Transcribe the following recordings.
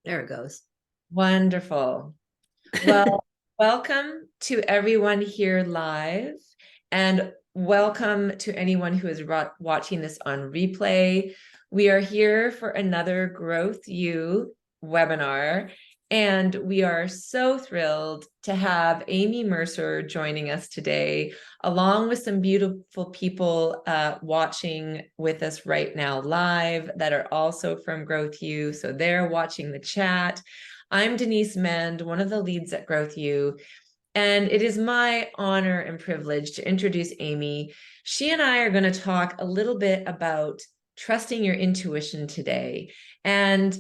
There it goes. Wonderful. Well, welcome to everyone here live, and welcome to anyone who is watching this on replay. We are here for another Growth You webinar, and we are so thrilled to have Amy Mercer joining us today, along with some beautiful people watching with us right now live that are also from Growth You. So they're watching the chat. I'm Denise Mend, one of the leads at Growth U, and it is my honor and privilege to introduce Amy. She and I are going to talk a little bit about trusting your intuition today. And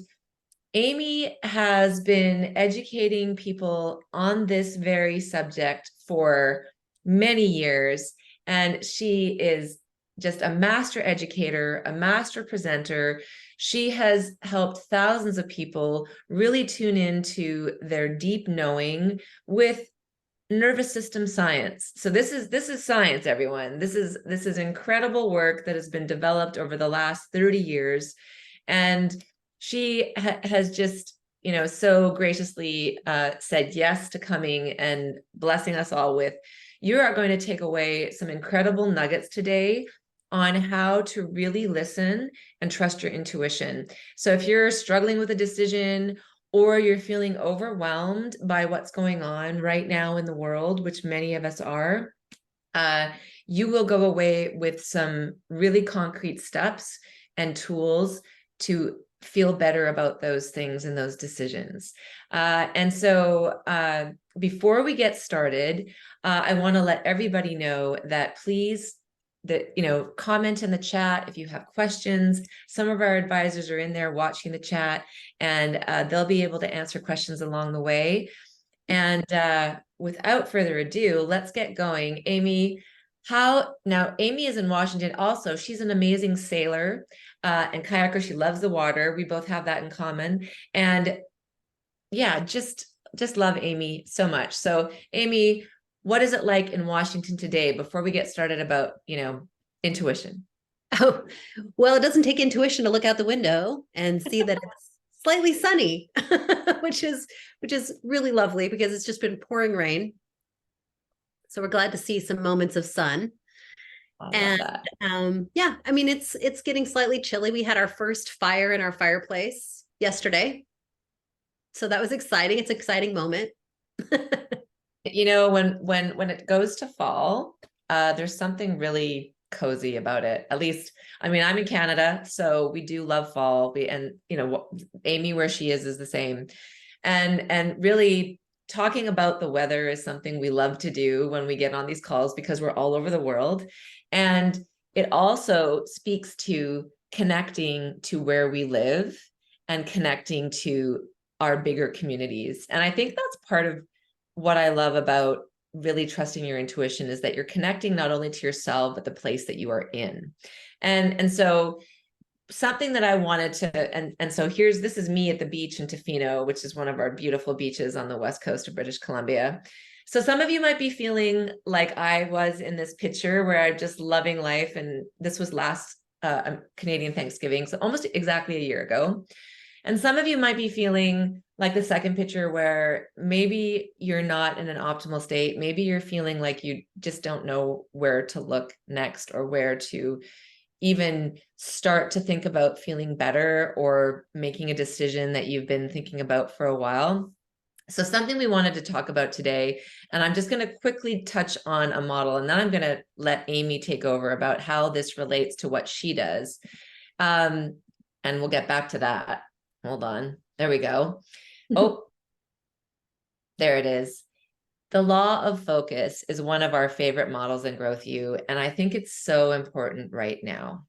Amy has been educating people on this very subject for many years, and she is just a master educator, a master presenter. She has helped thousands of people really tune into their deep knowing with nervous system science. So this is science, everyone. This is incredible work that has been developed over the last 30 years. And she has just, so graciously said yes to coming and blessing us all with, you are going to take away some incredible nuggets today on how to really listen and trust your intuition. So if you're struggling with a decision, or you're feeling overwhelmed by what's going on right now in the world, which many of us are, you will go away with some really concrete steps and tools to feel better about those things and those decisions. And so before we get started, I want to let everybody know that please comment in the chat if you have questions. Some of our advisors are in there watching the chat, and they'll be able to answer questions along the way. And without further ado, let's get going. Amy, Amy is in Washington also. She's an amazing sailor and kayaker. She loves the water. We both have that in common. And yeah, just love Amy so much. So Amy, what is it like in Washington today before we get started about, intuition? Oh, well, it doesn't take intuition to look out the window and see that it's slightly sunny, which is really lovely because it's just been pouring rain. So we're glad to see some moments of sun. I love And that. yeah, I mean it's getting slightly chilly. We had our first fire in our fireplace yesterday. So that was exciting. It's an exciting moment. When it goes to fall, there's something really cozy about it. At least, I mean, I'm in Canada, so we do love fall. Amy, where she is the same. And really talking about the weather is something we love to do when we get on these calls because we're all over the world. And it also speaks to connecting to where we live and connecting to our bigger communities. And I think that's part of what I love about really trusting your intuition is that you're connecting not only to yourself, but the place that you are in. And so something that I wanted to, and so this is me at the beach in Tofino, which is one of our beautiful beaches on the west coast of British Columbia. So some of you might be feeling like I was in this picture where I'm just loving life. And this was last Canadian Thanksgiving, so almost exactly a year ago. And some of you might be feeling like the second picture where maybe you're not in an optimal state. Maybe you're feeling like you just don't know where to look next or where to even start to think about feeling better or making a decision that you've been thinking about for a while. So something we wanted to talk about today, and I'm just going to quickly touch on a model, and then I'm going to let Amy take over about how this relates to what she does. And we'll get back to that. Hold on. There we go. Oh, there it is. The law of focus is one of our favorite models in Growth U, and I think it's so important right now.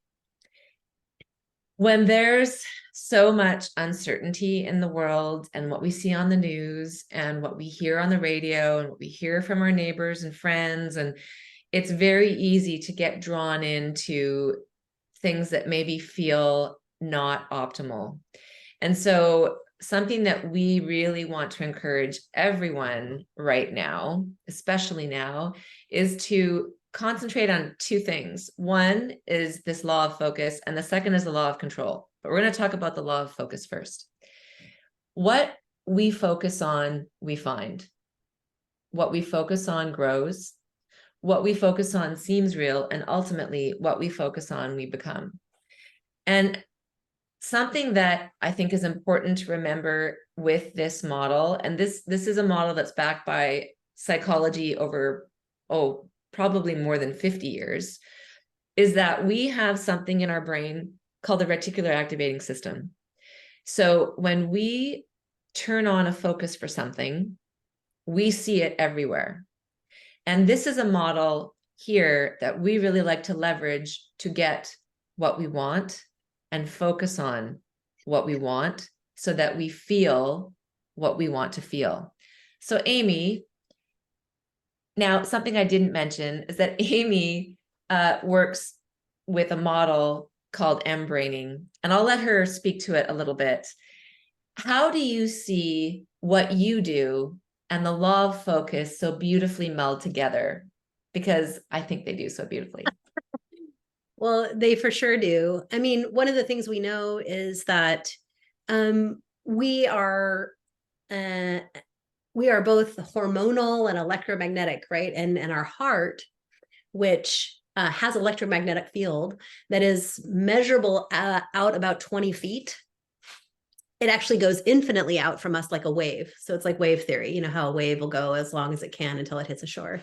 When there's so much uncertainty in the world and what we see on the news and what we hear on the radio and what we hear from our neighbors and friends, and it's very easy to get drawn into things that maybe feel not optimal. And so something that we really want to encourage everyone right now, especially now, is to concentrate on two things. One is this law of focus, and the second is the law of control. But we're going to talk about the law of focus first. What we focus on, we find. What we focus on grows. What we focus on seems real, and ultimately what we focus on, we become. And something that I think is important to remember with this model, and this is a model that's backed by psychology over, probably more than 50 years, is that we have something in our brain called the reticular activating system. So when we turn on a focus for something, we see it everywhere. And this is a model here that we really like to leverage to get what we want and focus on what we want so that we feel what we want to feel. So Amy, now something I didn't mention is that Amy works with a model called M-braining, and I'll let her speak to it a little bit. How do you see what you do and the law of focus so beautifully meld together? Because I think they do so beautifully. Well, they for sure do. I mean, one of the things we know is that we are both hormonal and electromagnetic, right? And our heart, which has electromagnetic field that is measurable out about 20 feet. It actually goes infinitely out from us like a wave. So it's like wave theory, you know, how a wave will go as long as it can until it hits a shore.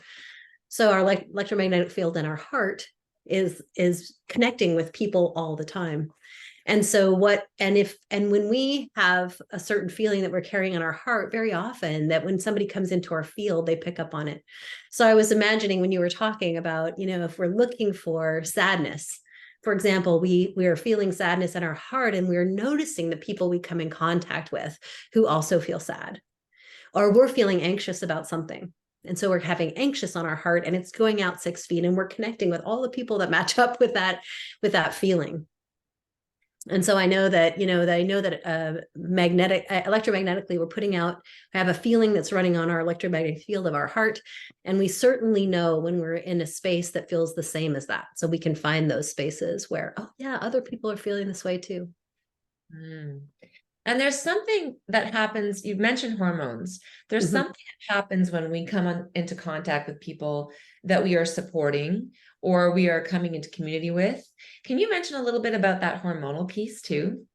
So our electromagnetic field in our heart is connecting with people all the time. And so when we have a certain feeling that we're carrying in our heart, very often that when somebody comes into our field, they pick up on it. So I was imagining when you were talking about, you know, if we're looking for sadness, for example, we are feeling sadness in our heart and we're noticing the people we come in contact with who also feel sad, or we're feeling anxious about something. And so we're having anxious on our heart and it's going out 6 feet and we're connecting with all the people that match up with that feeling. And so I know that, electromagnetically, we're putting out, I have a feeling that's running on our electromagnetic field of our heart. And we certainly know when we're in a space that feels the same as that. So we can find those spaces where, oh yeah, other people are feeling this way too. Mm. And there's something that happens, you've mentioned hormones. There's something that happens when we come into contact with people that we are supporting or we are coming into community with. Can you mention a little bit about that hormonal piece too?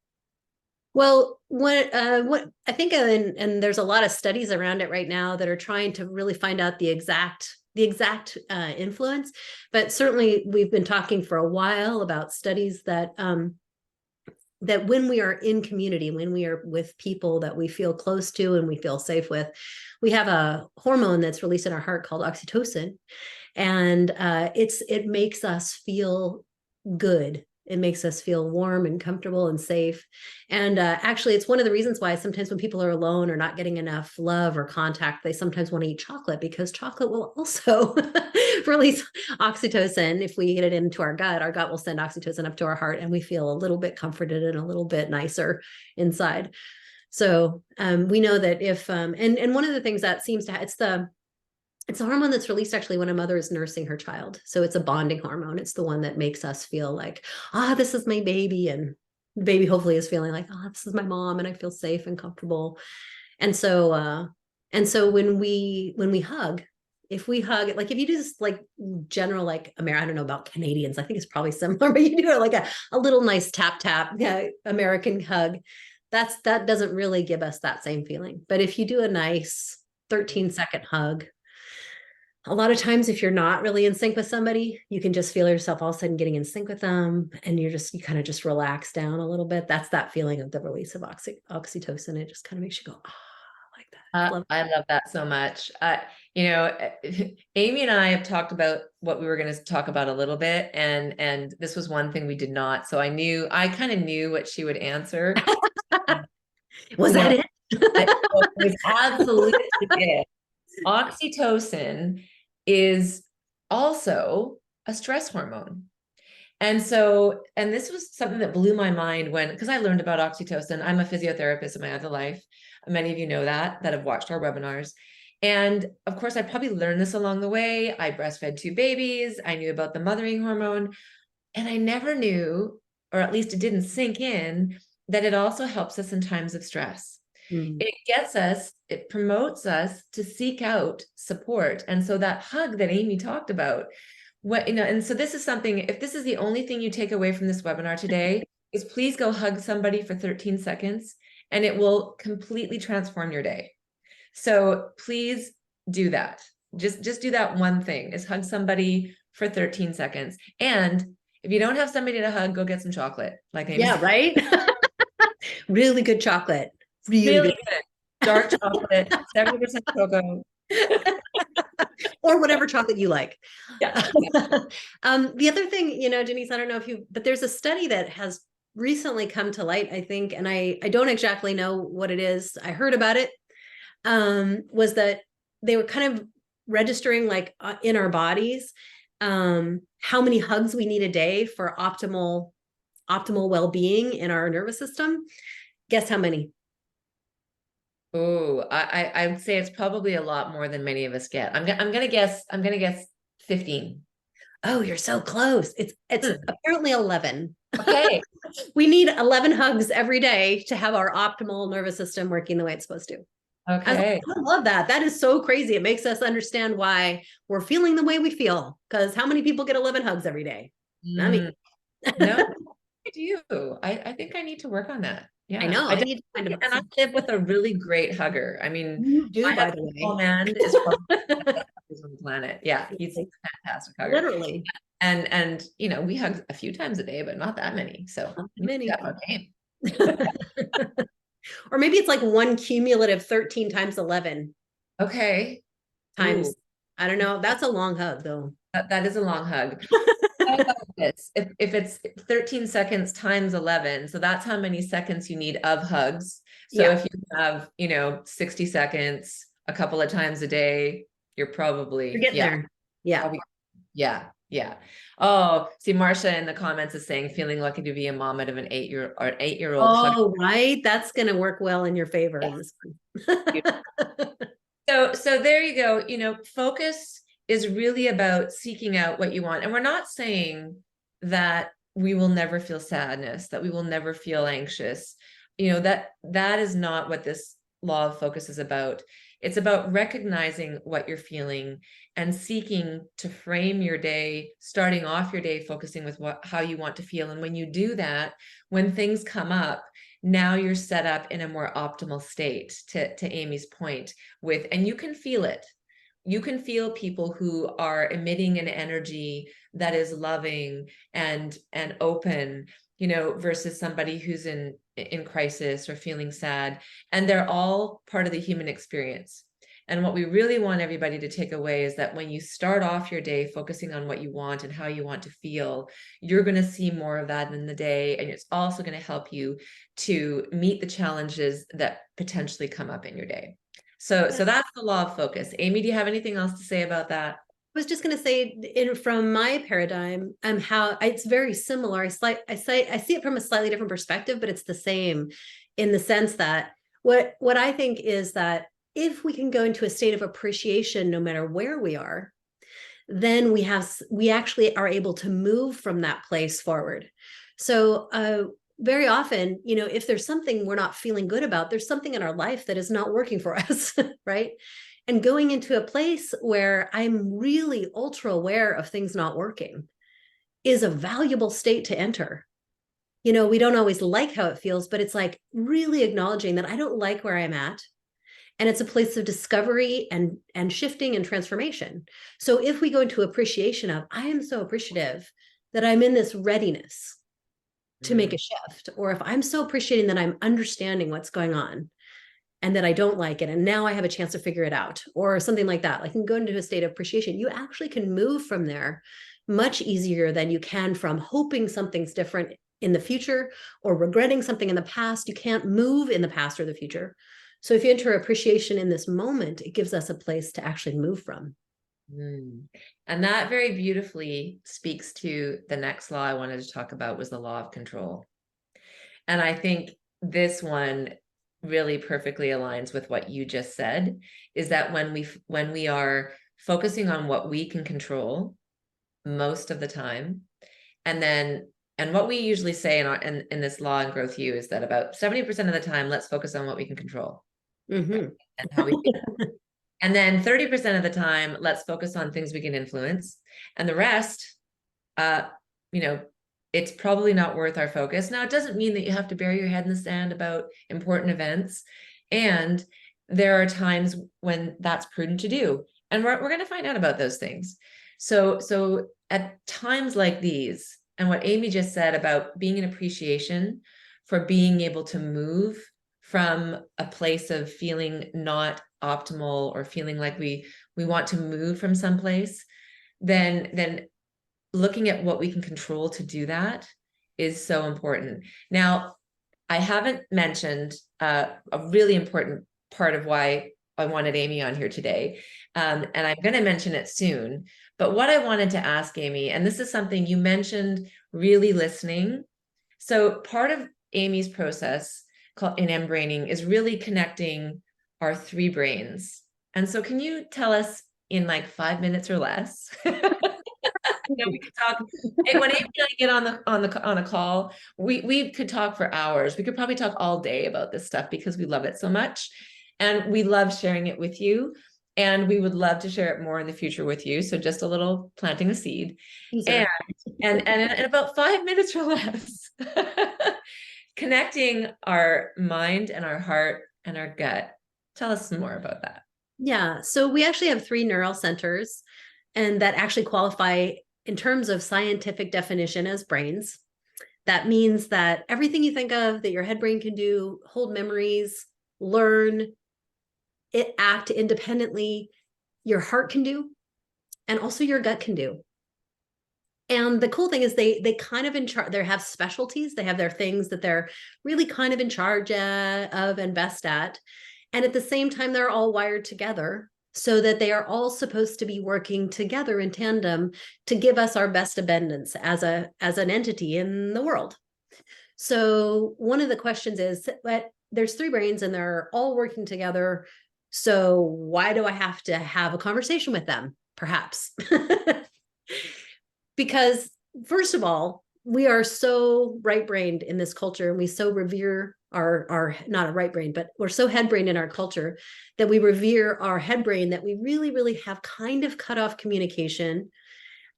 Well, what I think, and there's a lot of studies around it right now that are trying to really find out the exact influence. But certainly, we've been talking for a while about studies that that when we are in community, when we are with people that we feel close to and we feel safe with, we have a hormone that's released in our heart called oxytocin, and it makes us feel good. It makes us feel warm and comfortable and safe. And actually, it's one of the reasons why sometimes when people are alone or not getting enough love or contact, they sometimes want to eat chocolate, because chocolate will also release oxytocin. If we get it into our gut will send oxytocin up to our heart and we feel a little bit comforted and a little bit nicer inside. So we know that if, and one of the things that seems to, it's a hormone that's released actually when a mother is nursing her child. So it's a bonding hormone. It's the one that makes us feel like, this is my baby. And the baby hopefully is feeling like, this is my mom and I feel safe and comfortable. And so when we hug, if we hug, like if you do this like general, like I don't know about Canadians, I think it's probably similar, but you do it like a little nice tap, American hug. That doesn't really give us that same feeling. But if you do a nice 13-second hug, a lot of times if you're not really in sync with somebody, you can just feel yourself all of a sudden getting in sync with them and you kind of just relax down a little bit. That's that feeling of the release of oxytocin. It just kind of makes you go, like that. I love that so much. Amy and I have talked about what we were going to talk about a little bit, and this was one thing we did not. So I kind of knew what she would answer. Was that it? It was absolutely it. Oxytocin is also a stress hormone. And this was something that blew my mind because I learned about oxytocin. I'm a physiotherapist in my other life. Many of you know that have watched our webinars. And of course, I probably learned this along the way. I breastfed 2 babies. I knew about the mothering hormone. And I never knew, or at least it didn't sink in, that it also helps us in times of stress. Mm. It promotes us to seek out support. And so that hug that Amy talked about, and so this is something, if this is the only thing you take away from this webinar today, is please go hug somebody for 13 seconds and it will completely transform your day. So please do that. Just do that one thing, is hug somebody for 13 seconds. And if you don't have somebody to hug, go get some chocolate. Like Amy said. Right. Really good chocolate. Really good. Dark chocolate, 70% cocoa. Or whatever chocolate you like. Yeah. The other thing, Denise, I don't know if but there's a study that has recently come to light, I think, and I don't exactly know what it is. I heard about it, was that they were kind of registering, like, in our bodies, how many hugs we need a day for optimal well-being in our nervous system. Guess how many? Oh, I would say it's probably a lot more than many of us get. I'm gonna guess 15. Oh, you're so close. It's apparently 11. Okay. We need 11 hugs every day to have our optimal nervous system working the way it's supposed to. Okay. I love that. That is so crazy. It makes us understand why we're feeling the way we feel. Because how many people get 11 hugs every day? Not me. No, I do. I think I need to work on that. Yeah. I know. I need to find and I live with a really great hugger. I mean, You do, my by the way. man is probably the best huggers on the planet. Yeah, he's a fantastic hugger. Literally. And we hug a few times a day, but not that many. So many. Okay. Or maybe it's like one cumulative 13 times 11 Okay. times. Ooh. I don't know. That's a long hug, though. That is a long hug. This. If it's 13 seconds times 11, so that's how many seconds you need of hugs. So if you have, 60 seconds a couple of times a day, you're getting there. Yeah. Yeah. Oh, see, Marcia in the comments is saying, feeling lucky to be a mom of an 8-year-old. Oh, right. That's going to work well in your favor. Yeah. So there you go. Focus is really about seeking out what you want. And we're not saying that we will never feel sadness, that we will never feel anxious. That is not what this law of focus is about. It's about recognizing what you're feeling and seeking to frame your day, starting off your day, focusing with how you want to feel. And when you do that, when things come up, now you're set up in a more optimal state, to Amy's point, and you can feel it. You can feel people who are emitting an energy that is loving and open, versus somebody who's in crisis or feeling sad. And they're all part of the human experience. And what we really want everybody to take away is that when you start off your day focusing on what you want and how you want to feel, you're going to see more of that in the day. And it's also going to help you to meet the challenges that potentially come up in your day. So that's the law of focus. Amy, do you have anything else to say about that? I was just going to say, from my paradigm, how it's very similar. I see it from a slightly different perspective, but it's the same in the sense that what I think is that if we can go into a state of appreciation, no matter where we are, then we actually are able to move from that place forward. So very often, if there's something we're not feeling good about, there's something in our life that is not working for us, right? And going into a place where I'm really ultra aware of things not working is a valuable state to enter. We don't always like how it feels, but it's like really acknowledging that I don't like where I'm at. And it's a place of discovery and shifting and transformation. So if we go into appreciation of, I am so appreciative that I'm in this readiness to make a shift, or if I'm so appreciating that I'm understanding what's going on and that I don't like it, and now I have a chance to figure it out, or something like that, I can go into a state of appreciation. You actually can move from there much easier than you can from hoping something's different in the future or regretting something in the past. You can't move in the past or the future. So if you enter appreciation in this moment, it gives us a place to actually move from. And that very beautifully speaks to the next law I wanted to talk about, was the law of control. And I think this one really perfectly aligns with what you just said, is that when we are focusing on what we can control most of the time, and then And what we usually say in this Law and Growth U is that about 70% of the time, let's focus on what we can control, Mm-hmm. and how we feel. And then 30% of the time, let's focus on things we can influence. And the rest, you know, it's probably not worth our focus. Now, it doesn't mean that you have to bury your head in the sand about important events. And there are times when that's prudent to do. And we're going to find out about those things. So at times like these, and what Amy just said about being an appreciation for being able to move from a place of feeling not optimal or feeling like we want to move from someplace, then looking at what we can control to do that is so important. Now, I haven't mentioned a really important part of why I wanted Amy on here today. And I'm going to mention it soon. But what I wanted to ask Amy, and this is something you mentioned, really listening. So part of Amy's process in embraining is really connecting our three brains. And so can you tell us in like 5 minutes or less? We could talk when Amy and I get on a call, we could talk for hours. We could probably talk all day about this stuff because we love it so much. And we love sharing it with you. And we would love to share it more in the future with you. So just a little planting a seed. And in about 5 minutes or less, connecting our mind and our heart and our gut. Tell us some more about that. Yeah. So we actually have 3 neural centers, and that actually qualify in terms of scientific definition as brains. That means that everything you think of that your head brain can do, hold memories, learn, act independently, your heart can do, and also your gut can do. And the cool thing is they kind of in charge, they have specialties, they have their things that they're really kind of in charge of and best at. And at the same time, they're all wired together so that they are all supposed to be working together in tandem to give us our best abundance as an entity in the world. So one of the questions is, but there's 3 brains and they're all working together. So why do I have to have a conversation with them? Perhaps. Because first of all, we are so right-brained in this culture, and we so revere our not a right brain, but we're so head-brained in our culture that we revere our head brain, that we really, really have kind of cut off communication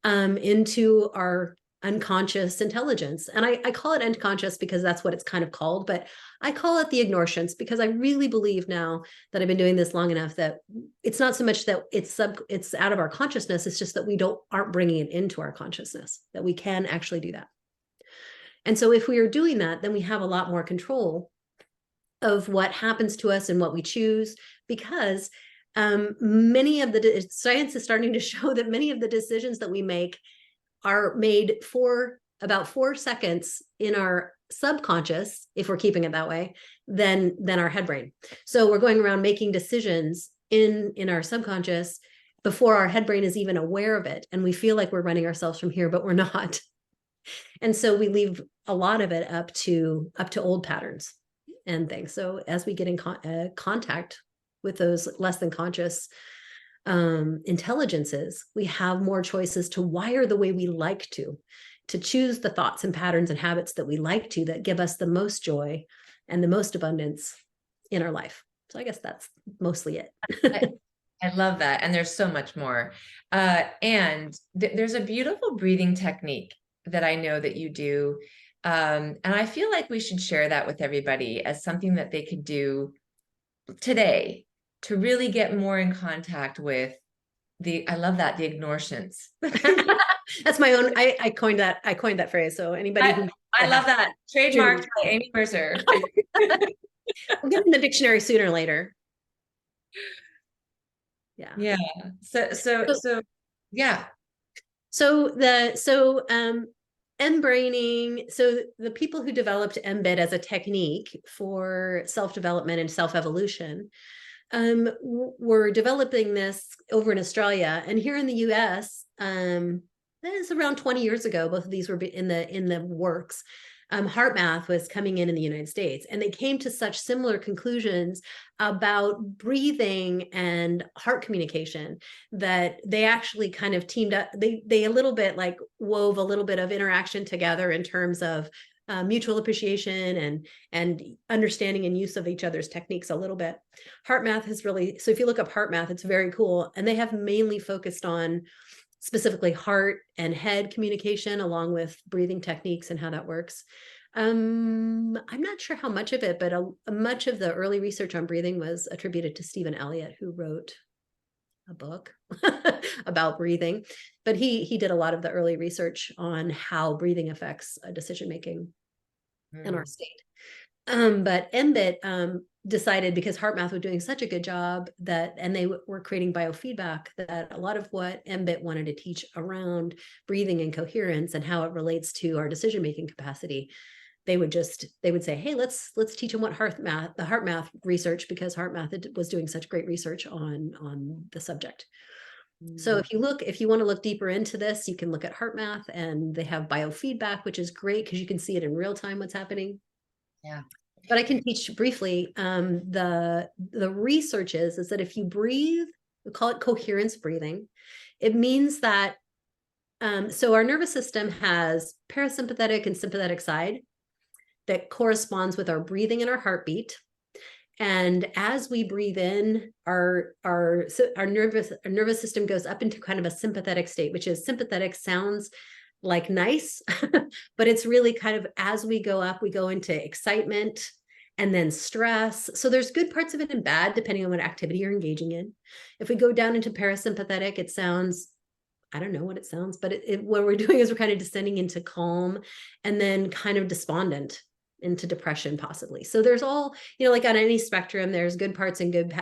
into our unconscious intelligence. And I call it unconscious because that's what it's kind of called, but I call it the ignorance, because I really believe now that I've been doing this long enough that it's not so much that it's out of our consciousness. It's just that we aren't bringing it into our consciousness, that we can actually do that. And so if we are doing that, then we have a lot more control of what happens to us and what we choose, because many of the science is starting to show that many of the decisions that we make are made for about 4 seconds in our subconscious, if we're keeping it that way, than our head brain. So we're going around making decisions in our subconscious before our head brain is even aware of it. And we feel like we're running ourselves from here, but we're not. And so we leave a lot of it up to old patterns and things. So as we get in contact with those less than conscious intelligences, we have more choices to wire the way we like to choose the thoughts and patterns and habits that we like to, that give us the most joy and the most abundance in our life. So I guess that's mostly it. I love that. And there's so much more. And there's a beautiful breathing technique that I know that you do. And I feel like we should share that with everybody as something that they could do today to really get more in contact with I love that, the ignorance. That's my own, I coined that phrase. So anybody who I love that. Trademarked by Amy Mercer. We'll get in the dictionary sooner or later. Yeah. Yeah. So yeah. Embraining, so the people who developed MBIT as a technique for self-development and self-evolution were developing this over in Australia, and here in the US, that is around 20 years ago, both of these were in the works. Heart Math was coming in the United States, and they came to such similar conclusions about breathing and heart communication that they actually kind of teamed up. They a little bit like wove a little bit of interaction together in terms of mutual appreciation and understanding and use of each other's techniques a little bit. Heart Math is really, so if you look up Heart Math, it's very cool. And they have mainly focused on specifically heart and head communication, along with breathing techniques and how that works. I'm not sure how much of it, but much of the early research on breathing was attributed to Stephen Elliott, who wrote a book about breathing. But he did a lot of the early research on how breathing affects decision making in our state. But MBIT decided, because Heart Math was doing such a good job that, and they were creating biofeedback, that a lot of what MBIT wanted to teach around breathing and coherence and how it relates to our decision-making capacity, they would say, hey, let's teach them what the Heart Math research, because Heart Math was doing such great research on the subject. So if you want to look deeper into this, you can look at Heart Math, and they have biofeedback, which is great because you can see it in real time what's happening. Yeah. But I can teach briefly. The research is that if you breathe, we call it coherence breathing. It means that, so our nervous system has parasympathetic and sympathetic side that corresponds with our breathing and our heartbeat. And as we breathe in, our nervous system goes up into kind of a sympathetic state, which is, sympathetic sounds like nice, but it's really kind of, as we go up, we go into excitement and then stress. So there's good parts of it and bad, depending on what activity you're engaging in. If we go down into parasympathetic, it sounds, I don't know what it sounds, but what we're doing is we're kind of descending into calm and then kind of despondent into depression, possibly. So there's all, like on any spectrum, there's good parts and good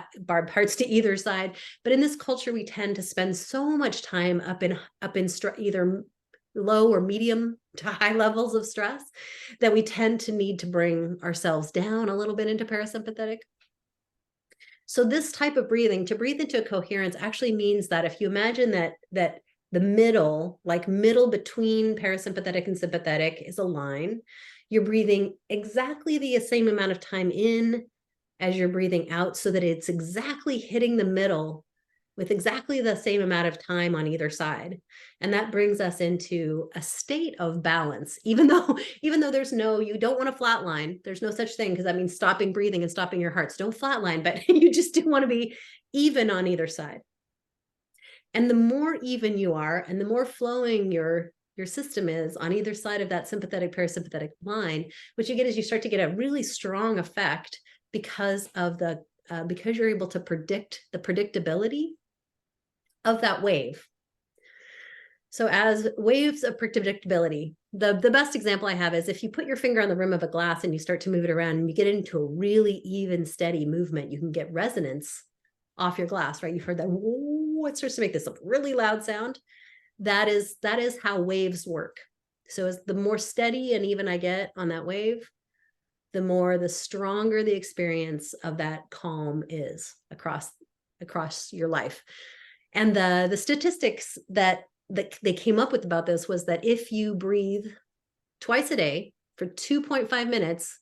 parts to either side. But in this culture, we tend to spend so much time up in either low or medium to high levels of stress that we tend to need to bring ourselves down a little bit into parasympathetic. So this type of breathing, to breathe into coherence, actually means that if you imagine that the middle between parasympathetic and sympathetic is a line, you're breathing exactly the same amount of time in as you're breathing out, so that it's exactly hitting the middle with exactly the same amount of time on either side. And that brings us into a state of balance, even though you don't want to flatline. There's no such thing, because that means stopping breathing and stopping your hearts. Don't flatline, but you just do want to be even on either side. And the more even you are, and the more flowing your system is on either side of that sympathetic parasympathetic line, what you get is you start to get a really strong effect because you're able to predict the predictability of that wave. So as waves of predictability, the best example I have is if you put your finger on the rim of a glass and you start to move it around and you get into a really even, steady movement, you can get resonance off your glass, right? You've heard that, whoa, it starts to make this really loud sound. That is how waves work. So as the more steady and even I get on that wave, the stronger the experience of that calm is across your life. And the statistics that they came up with about this was that if you breathe twice a day for 2.5 minutes,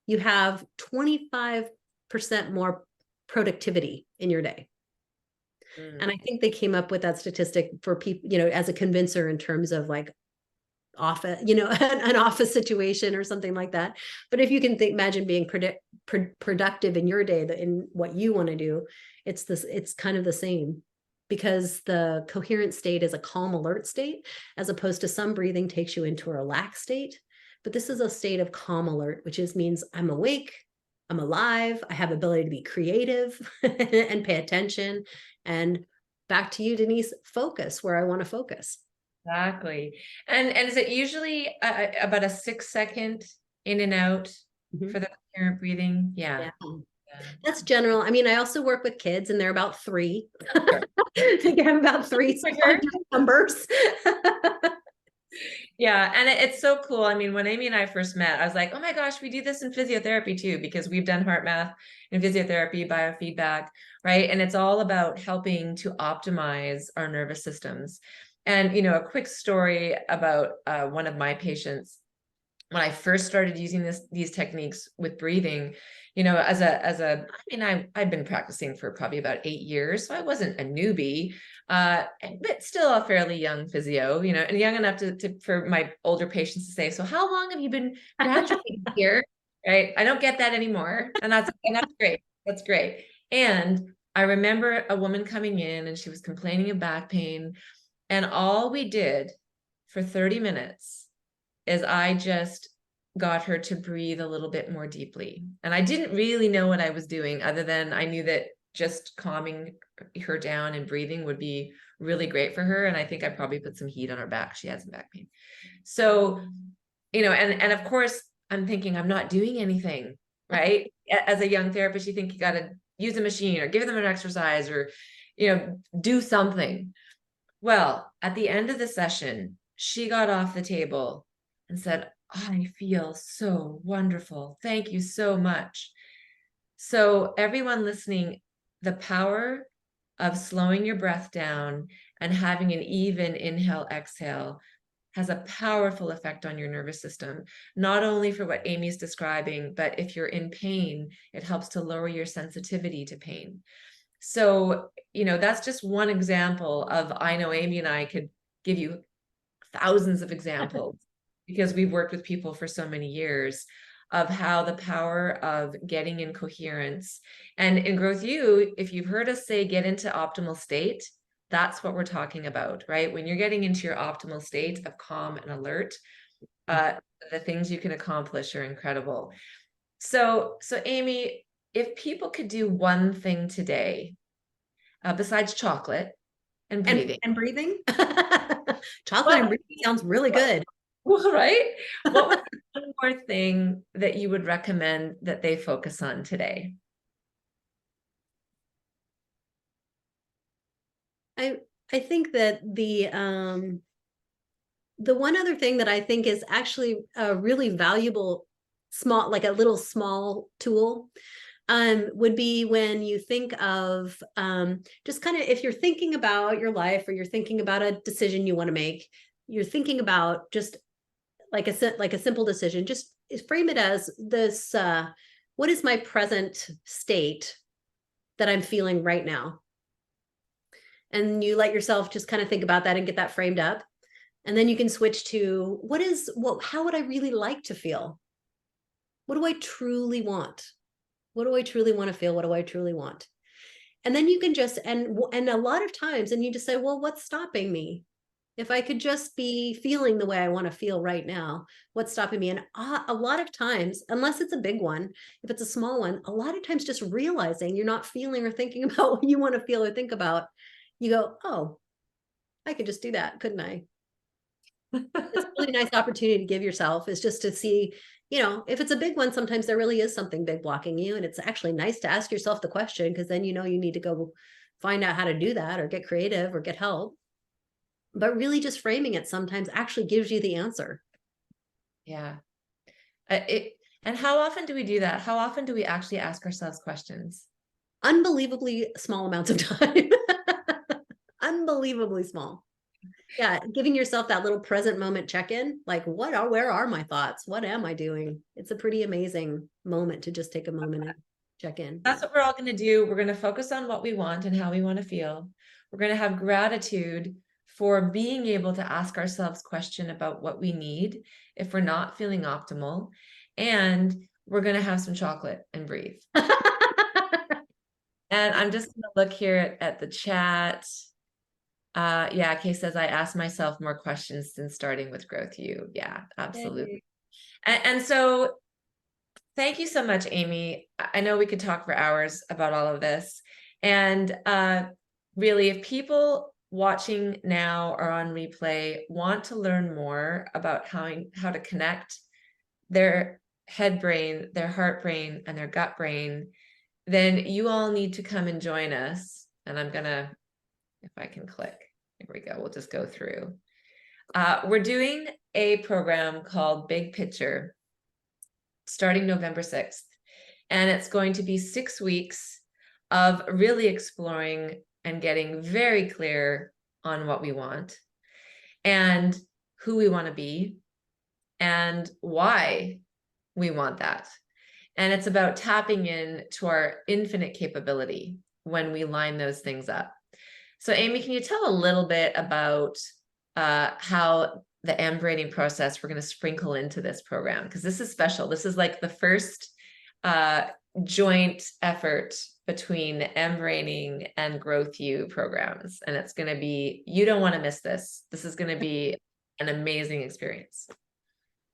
you have 25% more productivity in your day. And I think they came up with that statistic for people, as a convincer in terms of like office, an office situation or something like that. But if you can imagine being productive in your day, in what you want to do, it's kind of the same, because the coherent state is a calm, alert state, as opposed to some breathing takes you into a relaxed state. But this is a state of calm alert, which means I'm awake, I'm alive, I have ability to be creative and pay attention. And back to you, Denise, focus where I want to focus. Exactly. And is it usually about a 6-second in and out for the coherent breathing? Yeah. That's general. I mean, I also work with kids, and they're about 3. I think I have about 3 numbers. Yeah, and it's so cool. I mean, when Amy and I first met, I was like, oh my gosh, we do this in physiotherapy too, because we've done Heart Math in physiotherapy, biofeedback, right? And it's all about helping to optimize our nervous systems. And, a quick story about one of my patients. when I first started using these techniques with breathing, you know, I mean, I've been practicing for probably about 8 years, so I wasn't a newbie, but still a fairly young physio, you know, and young enough for my older patients to say, so how long have you been practicing here? Right? I don't get that anymore, and that's great. That's great. And I remember a woman coming in, and she was complaining of back pain, and all we did for 30 minutes is I just got her to breathe a little bit more deeply. And I didn't really know what I was doing, other than I knew that just calming her down and breathing would be really great for her. And I think I probably put some heat on her back. She had some back pain. So, you know, and of course, I'm thinking I'm not doing anything, right? As a young therapist, you think you got to use a machine or give them an exercise or, you know, do something. Well, at the end of the session, she got off the table and said, I feel so wonderful. Thank you so much. So, everyone listening, the power of slowing your breath down and having an even inhale, exhale has a powerful effect on your nervous system, not only for what Amy's describing, but if you're in pain, it helps to lower your sensitivity to pain. So, you know, that's just one example of, I know Amy and I could give you thousands of examples because we've worked with people for so many years of how the power of getting in coherence. And in Growth U, if you've heard us say get into optimal state, that's what we're talking about, right? When you're getting into your optimal state of calm and alert, the things you can accomplish are incredible. So Amy, if people could do one thing today, besides chocolate and breathing, And breathing. Chocolate and what, breathing sounds really good. right? What would be one more thing that you would recommend that they focus on today? I think that the one other thing that I think is actually a really valuable small, like a little small tool, would be when you think of just kind of, if you're thinking about your life or you're thinking about a decision you want to make, you're thinking about just like a simple decision, just frame it as this, what is my present state that I'm feeling right now? And you let yourself just kind of think about that and get that framed up. And then you can switch to how would I really like to feel? What do I truly want? What do I truly want to feel? What do I truly want? And then you can just, and a lot of times, and you just say, well, what's stopping me? If I could just be feeling the way I want to feel right now, what's stopping me? And a lot of times, unless it's a big one, if it's a small one, a lot of times just realizing you're not feeling or thinking about what you want to feel or think about, you go, oh, I could just do that, couldn't I? It's a really nice opportunity to give yourself, is just to see, if it's a big one, sometimes there really is something big blocking you. And it's actually nice to ask yourself the question, because then you need to go find out how to do that or get creative or get help. But really just framing it sometimes actually gives you the answer. Yeah. And how often do we do that? How often do we actually ask ourselves questions? Unbelievably small amounts of time. Unbelievably small. Yeah, giving yourself that little present moment check-in, like where are my thoughts? What am I doing? It's a pretty amazing moment to just take a moment and check in. That's what we're all going to do. We're going to focus on what we want and how we want to feel. We're going to have gratitude for being able to ask ourselves questions about what we need if we're not feeling optimal. And we're going to have some chocolate and breathe. And I'm just going to look here at the chat. Yeah, Kay says, I ask myself more questions since starting with Growth U. Yeah, absolutely. And so thank you so much, Amy. I know we could talk for hours about all of this. And really, if people watching now or on replay want to learn more about how to connect their head brain, their heart brain, and their gut brain, then you all need to come and join us. And I'm going to, if I can click, here we go. We'll just go through. We're doing a program called Big Picture starting November 6th. And it's going to be 6 weeks of really exploring and getting very clear on what we want and who we want to be and why we want that. And it's about tapping in to our infinite capability when we line those things up. So Amy, can you tell a little bit about how the embraining process we're going to sprinkle into this program? Because this is special. This is like the first joint effort between the embraining and Growth U programs. And it's going to be, you don't want to miss this. This is going to be an amazing experience.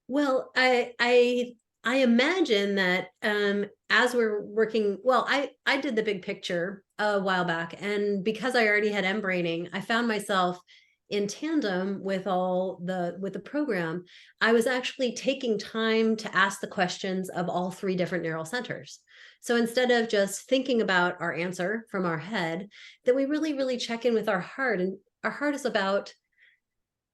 Well, I imagine that as we're working, well, I did the big picture a while back, and because I already had embraining, I found myself in tandem with the program. I was actually taking time to ask the questions of all three different neural centers. So instead of just thinking about our answer from our head, that we really check in with our heart, and our heart is about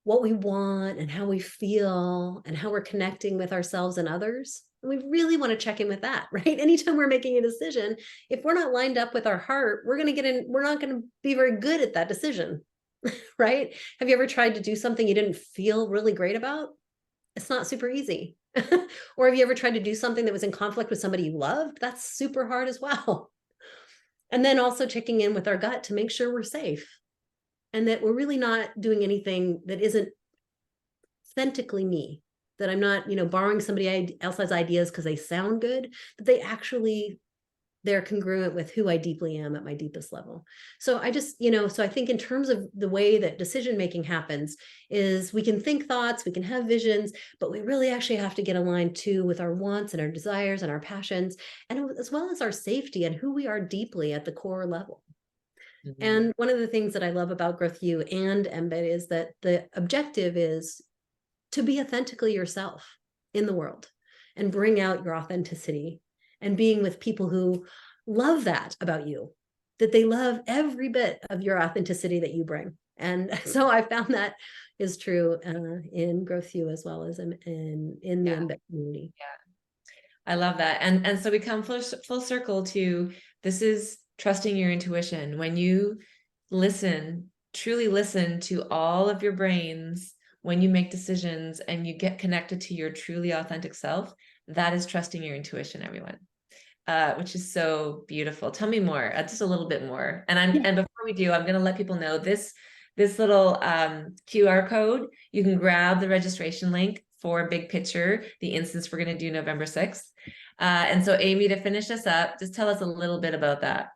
what we want and how we feel and how we're connecting with ourselves and others. And we really want to check in with that, right? Anytime we're making a decision, if we're not lined up with our heart, we're not going to be very good at that decision, right? Have you ever tried to do something you didn't feel really great about? It's not super easy. Or have you ever tried to do something that was in conflict with somebody you loved? That's super hard as well. And then also checking in with our gut to make sure we're safe, and that we're really not doing anything that isn't authentically me, that I'm not, borrowing somebody else's ideas because they sound good, but they're congruent with who I deeply am at my deepest level. So I just, so I think in terms of the way that decision making happens is we can think thoughts, we can have visions, but we really actually have to get aligned too with our wants and our desires and our passions, and as well as our safety and who we are deeply at the core level. Mm-hmm. And one of the things that I love about Growth U and Embed is that the objective is to be authentically yourself in the world and bring out your authenticity, and being with people who love that about you, that they love every bit of your authenticity that you bring. And so I found that is true in Growth U as well as in the Embed community. Yeah, I love that. And so we come full circle to, this is trusting your intuition. When you truly listen to all of your brains, when you make decisions and you get connected to your truly authentic self, that is trusting your intuition, everyone. Which is so beautiful. Tell me more, just a little bit more. And before we do, I'm going to let people know this little QR code. You can grab the registration link for Big Picture, the instance we're going to do November 6th. And so Amy, to finish us up, just tell us a little bit about that.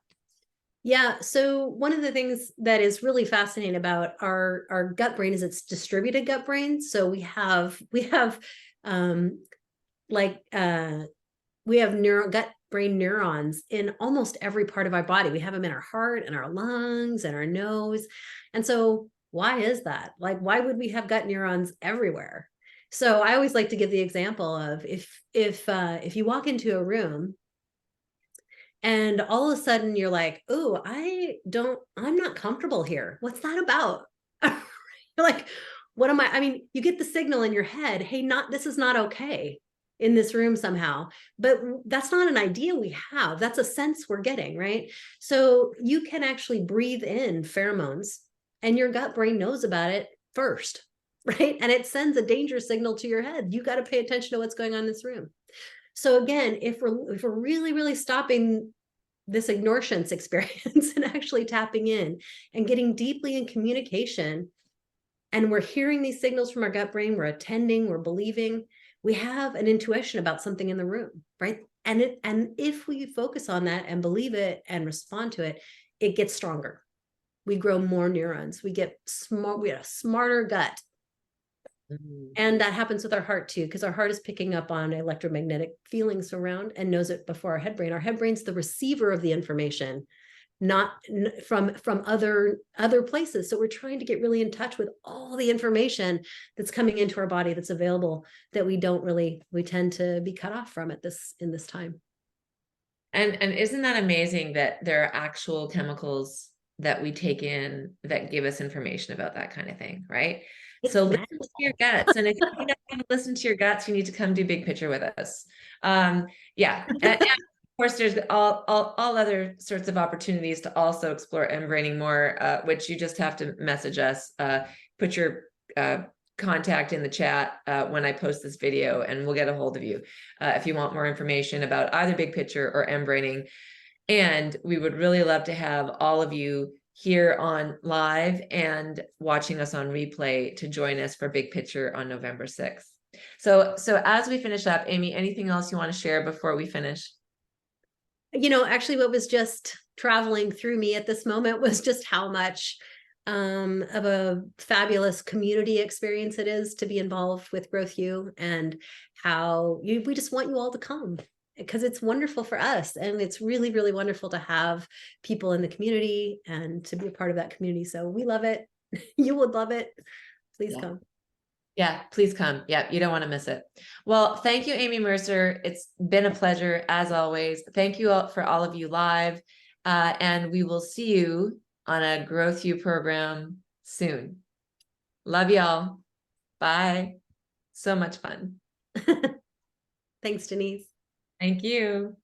Yeah. So one of the things that is really fascinating about our gut brain is it's distributed gut brain. So we have gut brain neurons in almost every part of our body. We have them in our heart and our lungs and our nose. And so why is that? Like, why would we have gut neurons everywhere? So I always like to give the example of if you walk into a room and all of a sudden you're like, oh, I'm not comfortable here. What's that about? You're like, what am I mean, you get the signal in your head, hey, this is not okay in this room somehow, but that's not an idea we have. That's a sense we're getting, right? So you can actually breathe in pheromones and your gut brain knows about it first, right? And it sends a danger signal to your head. You got to pay attention to what's going on in this room. So again, if we're really stopping this ignorance experience and actually tapping in and getting deeply in communication, and we're hearing these signals from our gut brain, we're attending, we're believing, we have an intuition about something in the room, right? And if we focus on that and believe it and respond to it, it gets stronger. We grow more neurons. We get smart. We have a smarter gut. Mm-hmm. And that happens with our heart too, because our heart is picking up on electromagnetic feelings around and knows it before our head brain. Our head brain's the receiver of the information, not from other places. So we're trying to get really in touch with all the information that's coming into our body that's available, that we tend to be cut off from in this time. And isn't that amazing that there are actual chemicals that we take in that give us information about that kind of thing, right? So listen to your guts. And if you don't listen to your guts, you need to come do Big Picture with us. Yeah. And of course, there's all other sorts of opportunities to also explore embraining more, which you just have to message us, put your contact in the chat when I post this video, and we'll get a hold of you if you want more information about either Big Picture or embraining. And we would really love to have all of you here on live and watching us on replay to join us for Big Picture on November 6th. So as we finish up, Amy, anything else you want to share before we finish? Actually, what was just traveling through me at this moment was just how much of a fabulous community experience it is to be involved with Growth U, and how we just want you all to come, because it's wonderful for us, and it's really, really wonderful to have people in the community and to be a part of that community. So we love it. You would love it. Please come. Yeah, please come. Yeah, you don't want to miss it. Well, thank you, Amy Mercer. It's been a pleasure as always. Thank you all for all of you live. And we will see you on a Growth U program soon. Love y'all. Bye. So much fun. Thanks, Denise. Thank you.